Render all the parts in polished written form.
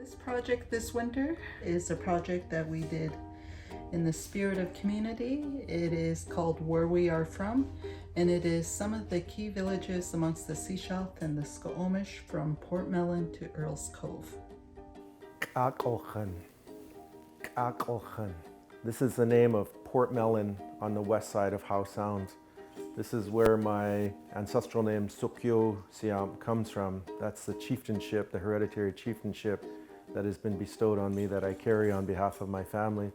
This project this winter is a project that we did in the spirit of community. It is called Where We Are From, and it is some of the key villages amongst the Sechelt and the Squamish from Portmelon to Earl's Cove. Kakolchen. Kakolchen. This is the name of Portmelon on the west side of Howe Sound. This is where my ancestral name Sukyo Siam comes from. That's the chieftainship, the hereditary chieftainship that has been bestowed on me that I carry on behalf of my family.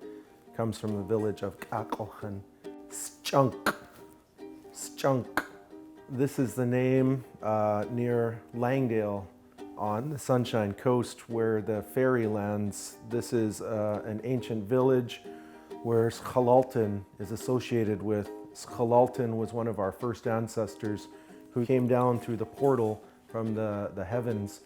Comes from the village of Kakolchen. Skunk. Skunk. This is the name near Langdale on the Sunshine Coast where the ferry lands. This is an ancient village where Schalalton is associated with. Schalalton was one of our first ancestors who came down through the portal from the heavens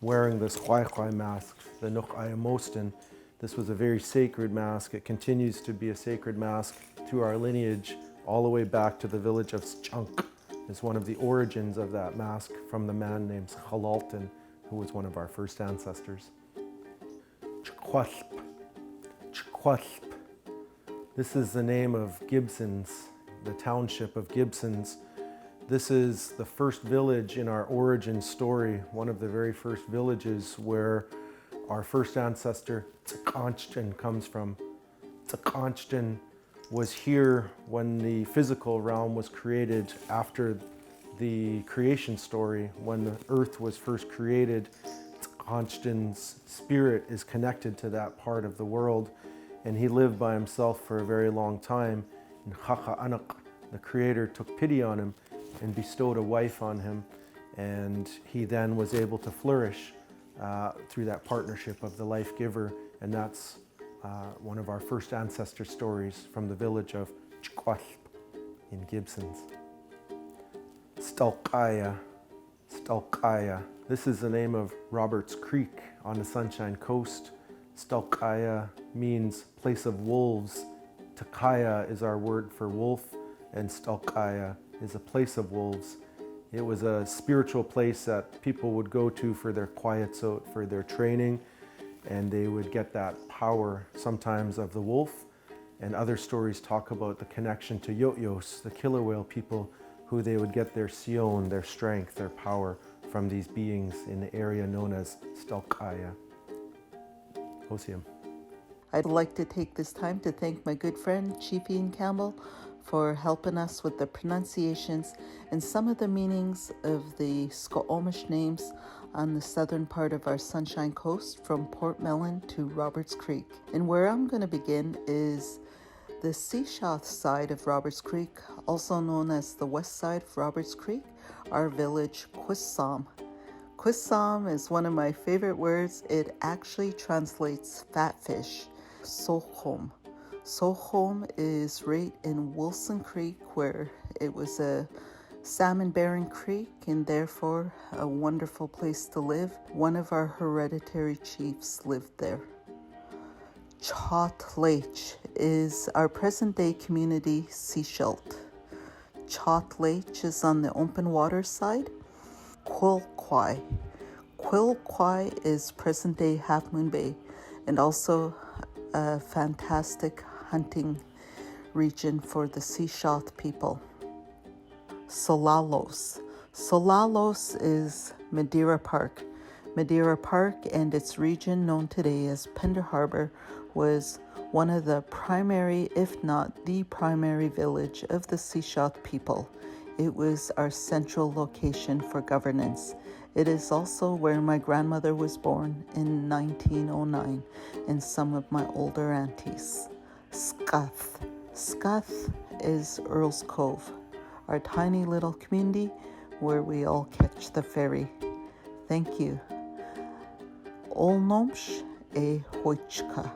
wearing this Khwai mask, the Nukhayamostin. This was a very sacred mask. It continues to be a sacred mask through our lineage all the way back to the village of Schunk. It's one of the origins of that mask from the man named Schalalton, who was one of our first ancestors. Chquasp. Chquasp. This is the name of Gibsons, the township of Gibsons. This is the first village in our origin story, one of the very first villages where our first ancestor, Tsakanchtin, comes from. Tsakanchtin was here when the physical realm was created after the creation story. When the earth was first created, Tsakanchtin's spirit is connected to that part of the world, and he lived by himself for a very long time. And Khaka'anak, the creator, took pity on him and bestowed a wife on him, and he then was able to flourish through that partnership of the life giver, and that's one of our first ancestor stories from the village of Chquasp in Gibsons. Stalkaya. Stalkaya. This is the name of Roberts Creek on the Sunshine Coast. Stalkaya means place of wolves. Takaya is our word for wolf, and Stalkaya is a place of wolves. It was a spiritual place that people would go to for their quiet zone, for their training, and they would get that power sometimes of the wolf. And other stories talk about the connection to Yotyos, the killer whale people, who they would get their sion, their strength, their power from these beings in the area known as Stalkaya. Osium. I'd like to take this time to thank my good friend Chief Ian Campbell for helping us with the pronunciations and some of the meanings of the Squamish names on the southern part of our Sunshine Coast from Portmelon to Roberts Creek. And where I'm going to begin is the Sechelt side of Roberts Creek, also known as the west side of Roberts Creek, our village Quissam. Quissam is one of my favorite words. It actually translates fat fish. Sochom. Sochom is right in Wilson Creek, where it was a salmon-bearing creek and therefore a wonderful place to live. One of our hereditary chiefs lived there. Talaysay is our present-day community, Sechelt. Talaysay is on the open water side. Quilquai. Quilquai is present-day Half Moon Bay, and also a fantastic hunting region for the Sechelt people. Solalos. Solalos is Madeira Park. Madeira Park and its region known today as Pender Harbor was one of the primary, if not the primary village of the Sechelt people. It was our central location for governance. It is also where my grandmother was born in 1909 and some of my older aunties. Scuth. Scuth is Earl's Cove, our tiny little community where we all catch the ferry. Thank you. Olnomsh e Hoichka.